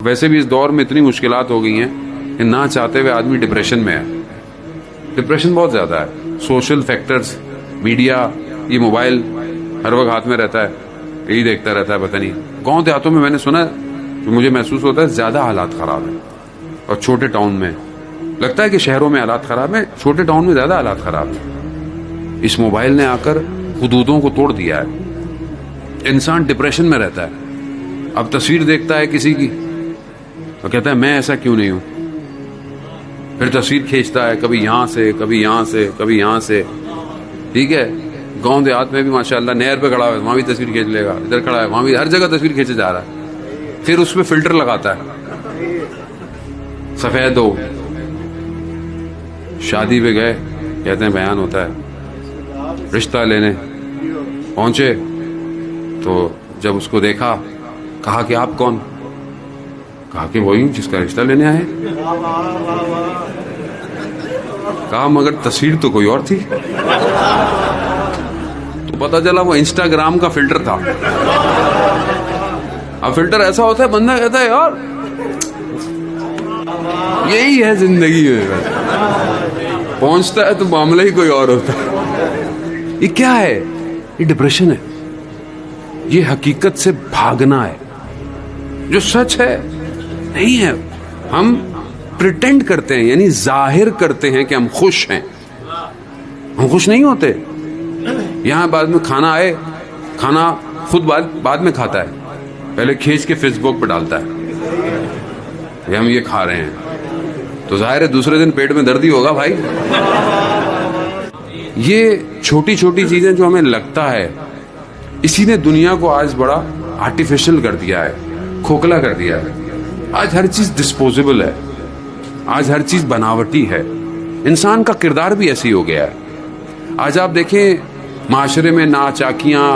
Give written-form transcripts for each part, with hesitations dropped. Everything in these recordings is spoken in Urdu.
ویسے بھی اس دور میں اتنی مشکلات ہو گئی ہیں کہ نہ چاہتے ہوئے آدمی ڈپریشن میں ہے. ڈپریشن بہت زیادہ ہے. سوشل فیکٹرز, میڈیا, یہ موبائل ہر وقت ہاتھ میں رہتا ہے, یہی دیکھتا رہتا ہے. پتہ نہیں گاؤں دیہاتوں میں نے سنا کہ مجھے محسوس ہوتا ہے زیادہ حالات خراب ہیں, اور چھوٹے ٹاؤن میں لگتا ہے کہ شہروں میں حالات خراب ہیں, چھوٹے ٹاؤن میں زیادہ حالات خراب ہیں. اس موبائل نے آ کر حدودوں کو توڑ دیا ہے. انسان ڈپریشن میں رہتا ہے. اب تصویر دیکھتا ہے کسی کی تو کہتا ہے میں ایسا کیوں نہیں ہوں. پھر تصویر کھینچتا ہے, کبھی یہاں سے, کبھی یہاں سے, کبھی یہاں سے. ٹھیک ہے, گاؤں دیہات میں بھی ماشاءاللہ نہر پہ کھڑا ہے وہاں بھی تصویر کھینچ لے گا, ادھر کھڑا ہے وہاں بھی, ہر جگہ تصویر کھینچے جا رہا ہے. پھر اس پہ فلٹر لگاتا ہے, سفید ہو. شادی پہ گئے, کہتے ہیں بیان ہوتا ہے, رشتہ لینے پہنچے تو جب اس کو دیکھا کہا کہ آپ کون؟ کہا کہ وہی جس کا رشتہ لینے آئے. کہا مگر تصویر تو کوئی اور تھی. تو پتا چلا وہ انسٹاگرام کا فلٹر تھا. اب فلٹر ایسا ہوتا ہے بندہ کہتا ہے یار یہی ہے زندگی میں, پہنچتا ہے تو معاملہ ہی کوئی اور ہوتا ہے. یہ کیا ہے؟ یہ ڈپریشن ہے. یہ حقیقت سے بھاگنا ہے. جو سچ ہے نہیں ہے. ہم پریٹینڈ کرتے ہیں, یعنی ظاہر کرتے ہیں کہ ہم خوش ہیں. ہم خوش نہیں ہوتے. یہاں بعد میں کھانا آئے, کھانا خود بعد میں کھاتا ہے, پہلے کھینچ کے فیس بک پہ ڈالتا ہے کہ ہم یہ کھا رہے ہیں. تو ظاہر ہے دوسرے دن پیٹ میں درد ہی ہوگا بھائی. یہ چھوٹی چھوٹی چیزیں جو ہمیں لگتا ہے, اسی نے دنیا کو آج بڑا آرٹیفیشل کر دیا ہے, کھوکھلا کر دیا ہے. آج ہر چیز ڈسپوزیبل ہے, آج ہر چیز بناوٹی ہے. انسان کا کردار بھی ایسی ہو گیا ہے. آج آپ دیکھیں معاشرے میں ناچاکیاں,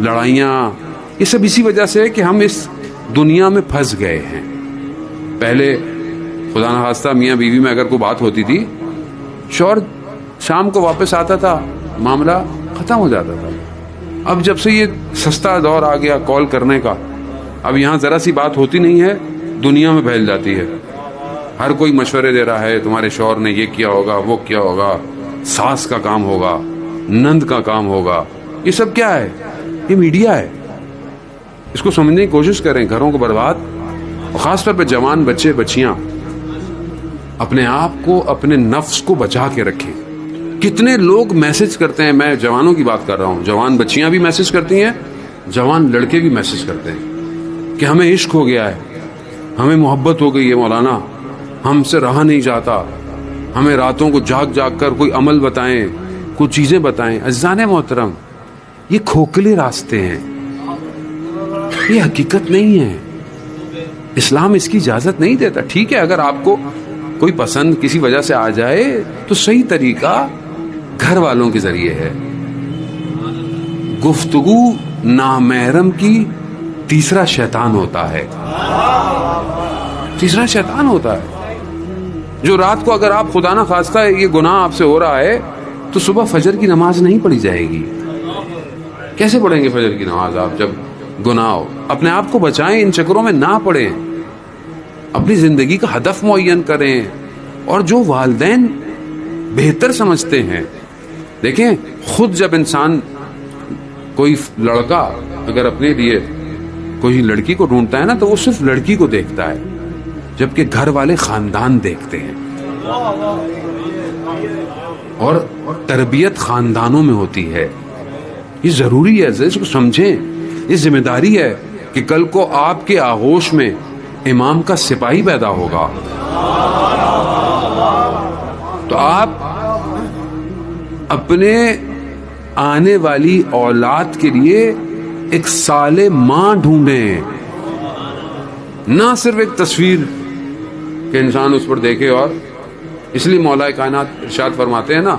لڑائیاں, یہ سب اسی وجہ سے ہے کہ ہم اس دنیا میں پھنس گئے ہیں. پہلے خدا نخواستہ میاں بیوی میں اگر کوئی بات ہوتی تھی, شوہر شام کو واپس آتا تھا, معاملہ ختم ہو جاتا تھا. اب جب سے یہ سستا دور آ گیا کال کرنے کا, اب یہاں ذرا سی بات ہوتی نہیں ہے دنیا میں پھیل جاتی ہے. ہر کوئی مشورے دے رہا ہے, تمہارے شوہر نے یہ کیا ہوگا, وہ کیا ہوگا, ساس کا کام ہوگا, نند کا کام ہوگا. یہ سب کیا ہے؟ یہ میڈیا ہے. اس کو سمجھنے کی کوشش کریں. گھروں کو برباد, اور خاص طور پہ جوان بچے بچیاں اپنے آپ کو, اپنے نفس کو بچا کے رکھیں. کتنے لوگ میسج کرتے ہیں, میں جوانوں کی بات کر رہا ہوں, جوان بچیاں بھی میسج کرتی ہیں, جوان لڑکے بھی میسج کرتے ہیں کہ ہمیں عشق ہو گیا ہے, ہمیں محبت ہو گئی ہے مولانا, ہم سے رہا نہیں جاتا, ہمیں راتوں کو جاگ جاگ کر کوئی عمل بتائیں, کچھ چیزیں بتائیں. عزیزان محترم, یہ کھوکھلے راستے ہیں, یہ حقیقت نہیں ہے. اسلام اس کی اجازت نہیں دیتا. ٹھیک ہے, اگر آپ کو کوئی پسند کسی وجہ سے آ جائے تو صحیح طریقہ گھر والوں کے ذریعے ہے. گفتگو نامحرم کی تیسرا شیطان ہوتا ہے. تیسرا شیطان ہوتا ہے جو رات کو, اگر آپ خدا نہ خواستہ یہ گناہ آپ سے ہو رہا ہے تو صبح فجر کی نماز نہیں پڑھی جائے گی. کیسے پڑھیں گے فجر کی نماز آپ جب گناہ ہو؟ اپنے آپ کو بچائیں, ان چکروں میں نہ پڑیں, اپنی زندگی کا ہدف معین کریں. اور جو والدین بہتر سمجھتے ہیں, دیکھیں خود جب انسان کوئی لڑکا اگر اپنے لیے کوئی لڑکی کو ڈھونڈتا ہے نا تو وہ صرف لڑکی کو دیکھتا ہے, جبکہ گھر والے خاندان دیکھتے ہیں. اور تربیت خاندانوں میں ہوتی ہے. یہ ضروری ہے, اس کو سمجھیں. یہ ذمہ داری ہے کہ کل کو آپ کے آغوش میں امام کا سپاہی پیدا ہوگا تو آپ اپنے آنے والی اولاد کے لیے ایک صالح ماں ڈھونڈیں, نہ صرف ایک تصویر کہ انسان اس پر دیکھے. اور اس لیے مولا کائنات ارشاد فرماتے ہیں نا,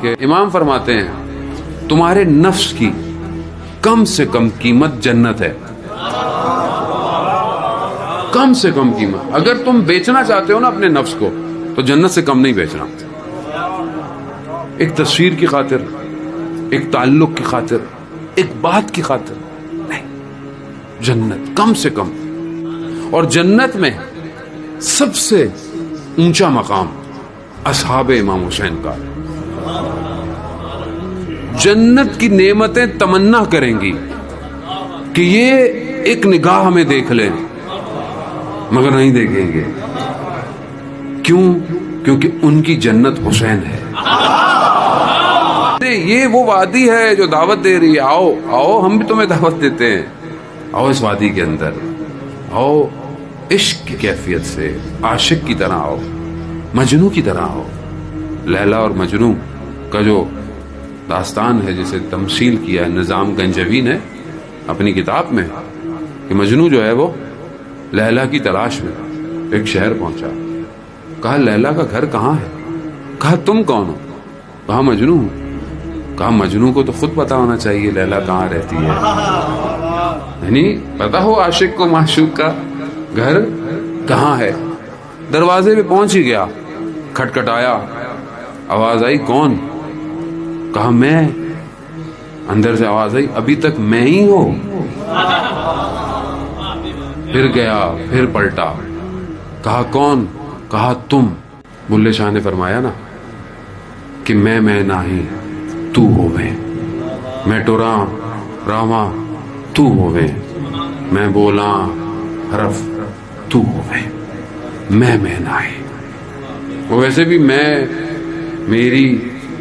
کہ امام فرماتے ہیں تمہارے نفس کی کم سے کم قیمت جنت ہے. کم سے کم قیمت. اگر تم بیچنا چاہتے ہو نا اپنے نفس کو تو جنت سے کم نہیں بیچنا. ایک تصویر کی خاطر, ایک تعلق کی خاطر, ایک بات کی خاطر نہیں, جنت کم سے کم. اور جنت میں سب سے اونچا مقام اصحاب امام حسین کا. جنت کی نعمتیں تمنا کریں گی کہ یہ ایک نگاہ ہمیں دیکھ لیں، مگر نہیں دیکھیں گے. کیوں؟ کیونکہ ان کی جنت حسین ہے. یہ وہ وادی ہے جو دعوت دے رہی ہے، آؤ آؤ، ہم بھی تمہیں دعوت دیتے ہیں، آؤ اس وادی کے اندر، آؤ عشق کی کیفیت سے عاشق کی طرح آؤ، مجنو کی طرح آؤ. لیلا اور مجنو کا جو داستان ہے، جسے تمثیل کیا ہے نظام گنجوی نے اپنی کتاب میں، کہ مجنو جو ہے وہ لیلا کی تلاش میں ایک شہر پہنچا. کہا لیلا کا گھر کہاں ہے؟ کہا تم کون ہو؟ کہا مجنو ہوں. کہا مجنو کو تو خود پتا ہونا چاہیے لیلا کہاں رہتی ہے، یعنی پتا ہو عاشق کو معشوق کا گھر کہاں ہے. دروازے پہ پہنچ ہی گیا، کھٹکھٹایا، آواز آئی کون؟ کہا میں. اندر سے آواز آئی ابھی تک میں ہی ہوں. پھر گیا، پھر پلٹا، کہا کون؟ کہا تم. بلے شاہ نے فرمایا نا کہ میں نہیں تو ہووے، میں ٹوراں راواں تو ہووے، میں بولاں حرف تو ہووے، میں نہیں. وہ ویسے بھی میں، میری،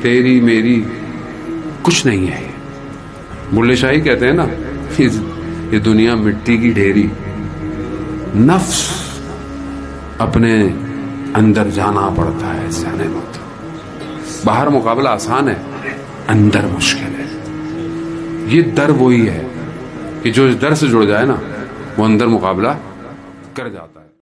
تیری، میری کچھ نہیں ہے. بلے شاہی کہتے ہیں نا یہ دنیا مٹی کی ڈھیری، نفس اپنے اندر جانا پڑتا ہے. جانے مت، باہر مقابلہ آسان ہے، اندر مشکل ہے. یہ در وہی ہے کہ جو اس در سے جڑ جائے نا وہ اندر مقابلہ کر جاتا ہے.